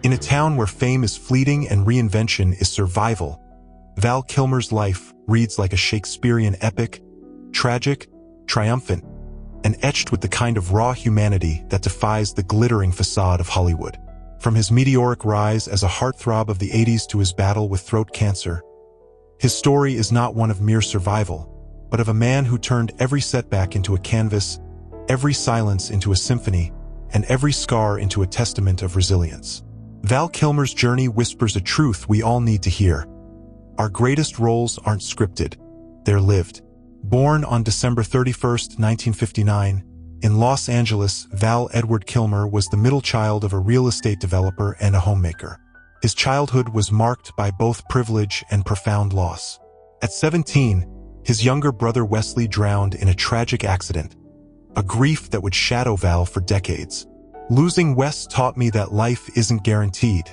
In a town where fame is fleeting and reinvention is survival, Val Kilmer's life reads like a Shakespearean epic, tragic, triumphant, and etched with the kind of raw humanity that defies the glittering facade of Hollywood. From his meteoric rise as a heartthrob of the 80s to his battle with throat cancer, his story is not one of mere survival, but of a man who turned every setback into a canvas, every silence into a symphony, and every scar into a testament of resilience. Val Kilmer's journey whispers a truth we all need to hear. Our greatest roles aren't scripted, they're lived. Born on December 31st, 1959, in Los Angeles, Val Edward Kilmer was the middle child of a real estate developer and a homemaker. His childhood was marked by both privilege and profound loss. At 17, his younger brother Wesley drowned in a tragic accident, a grief that would shadow Val for decades. "Losing Wes taught me that life isn't guaranteed,"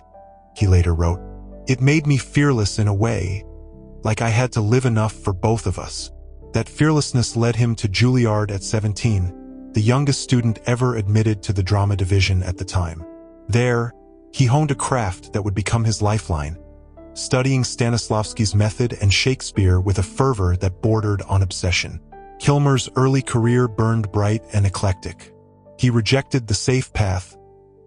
he later wrote. "It made me fearless in a way, like I had to live enough for both of us." That fearlessness led him to Juilliard at 17, the youngest student ever admitted to the drama division at the time. There, he honed a craft that would become his lifeline, studying Stanislavski's method and Shakespeare with a fervor that bordered on obsession. Kilmer's early career burned bright and eclectic. He rejected the safe path,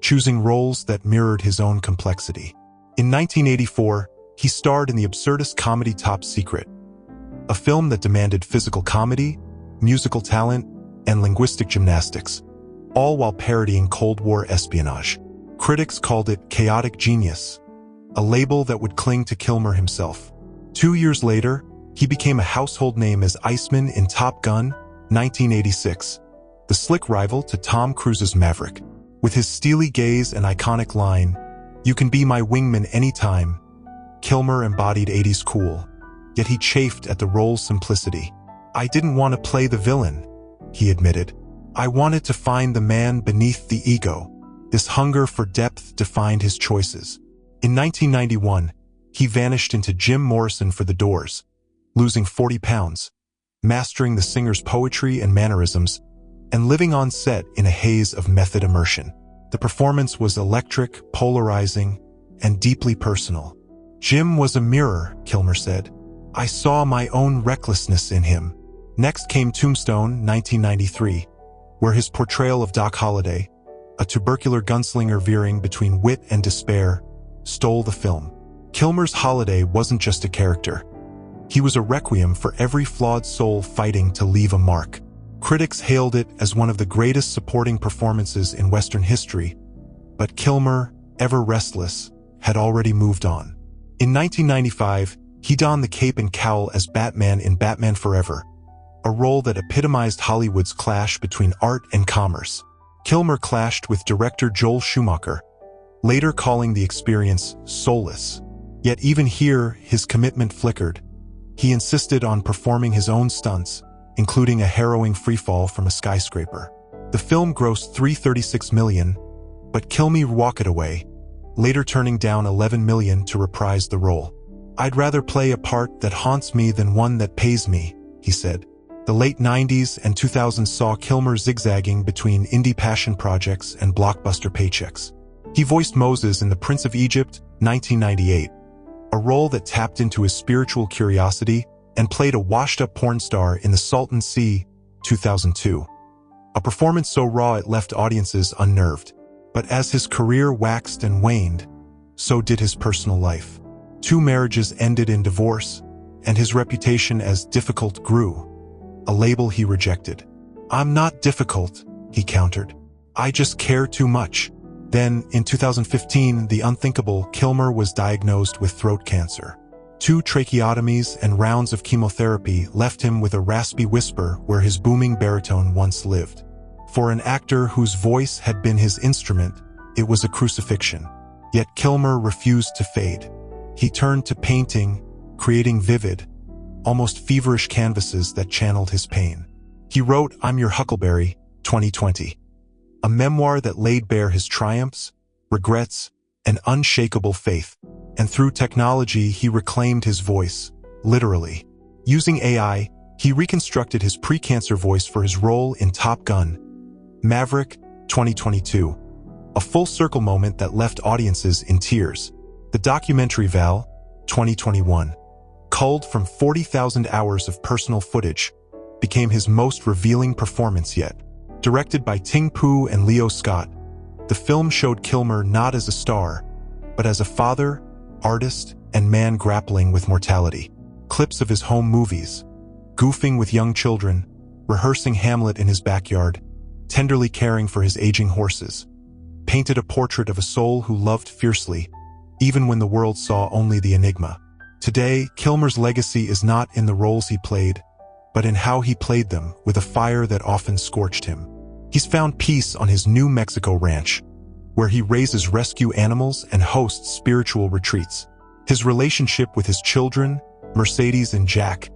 choosing roles that mirrored his own complexity. In 1984, he starred in the absurdist comedy Top Secret, a film that demanded physical comedy, musical talent, and linguistic gymnastics, all while parodying Cold War espionage. Critics called it chaotic genius, a label that would cling to Kilmer himself. 2 years later, he became a household name as Iceman in Top Gun, 1986, the slick rival to Tom Cruise's Maverick. With his steely gaze and iconic line, "You can be my wingman anytime," Kilmer embodied 80s cool, yet he chafed at the role's simplicity. "I didn't want to play the villain," he admitted. "I wanted to find the man beneath the ego." This hunger for depth defined his choices. In 1991, he vanished into Jim Morrison for The Doors, losing 40 pounds, mastering the singer's poetry and mannerisms, and living on set in a haze of method immersion. The performance was electric, polarizing, and deeply personal. "Jim was a mirror," Kilmer said. "I saw my own recklessness in him." Next came Tombstone, 1993, where his portrayal of Doc Holliday, a tubercular gunslinger veering between wit and despair, stole the film. Kilmer's Holliday wasn't just a character. He was a requiem for every flawed soul fighting to leave a mark. Critics hailed it as one of the greatest supporting performances in Western history, but Kilmer, ever restless, had already moved on. In 1995, he donned the cape and cowl as Batman in Batman Forever, a role that epitomized Hollywood's clash between art and commerce. Kilmer clashed with director Joel Schumacher, later calling the experience soulless. Yet even here, his commitment flickered. He insisted on performing his own stunts, including a harrowing freefall from a skyscraper. The film grossed $336 million, but Kilmer walked it away, later turning down $11 million to reprise the role. "I'd rather play a part that haunts me than one that pays me," he said. The late 90s and 2000s saw Kilmer zigzagging between indie passion projects and blockbuster paychecks. He voiced Moses in The Prince of Egypt, 1998, a role that tapped into his spiritual curiosity, and played a washed-up porn star in The Salton Sea, 2002. A performance so raw it left audiences unnerved. But as his career waxed and waned, so did his personal life. 2 marriages ended in divorce, and his reputation as difficult grew, a label he rejected. "I'm not difficult," he countered. "I just care too much." Then, in 2015, the unthinkable, Kilmer was diagnosed with throat cancer. 2 tracheotomies and rounds of chemotherapy left him with a raspy whisper where his booming baritone once lived. For an actor whose voice had been his instrument, it was a crucifixion. Yet Kilmer refused to fade. He turned to painting, creating vivid, almost feverish canvases that channeled his pain. He wrote I'm Your Huckleberry, 2020, a memoir that laid bare his triumphs, regrets, and unshakable faith. And through technology, he reclaimed his voice, literally. Using AI, he reconstructed his pre-cancer voice for his role in Top Gun, Maverick, 2022, a full-circle moment that left audiences in tears. The documentary Val, 2021, culled from 40,000 hours of personal footage, became his most revealing performance yet. Directed by Ting Pu and Leo Scott, the film showed Kilmer not as a star, but as a father, artist, and man grappling with mortality. Clips of his home movies, goofing with young children, rehearsing Hamlet in his backyard, tenderly caring for his aging horses, painted a portrait of a soul who loved fiercely, even when the world saw only the enigma. Today, Kilmer's legacy is not in the roles he played, but in how he played them with a fire that often scorched him. He's found peace on his New Mexico ranch, where he raises rescue animals and hosts spiritual retreats. His relationship with his children, Mercedes and Jack,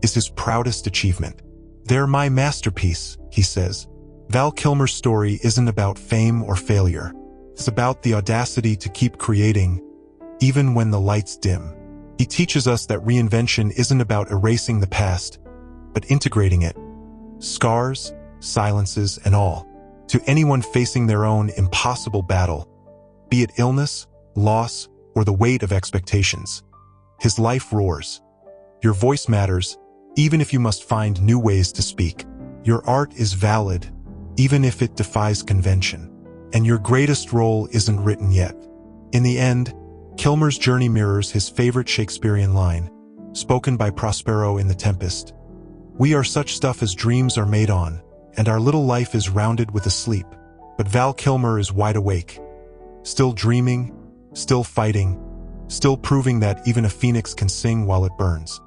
is his proudest achievement. "They're my masterpiece," he says. Val Kilmer's story isn't about fame or failure. It's about the audacity to keep creating, even when the lights dim. He teaches us that reinvention isn't about erasing the past, but integrating it, scars, silences, and all, to anyone facing their own impossible battle, be it illness, loss, or the weight of expectations. His life roars. Your voice matters, even if you must find new ways to speak. Your art is valid, even if it defies convention. And your greatest role isn't written yet. In the end, Kilmer's journey mirrors his favorite Shakespearean line, spoken by Prospero in The Tempest. "We are such stuff as dreams are made on, and our little life is rounded with a sleep." But Val Kilmer is wide awake, still dreaming, still fighting, still proving that even a phoenix can sing while it burns.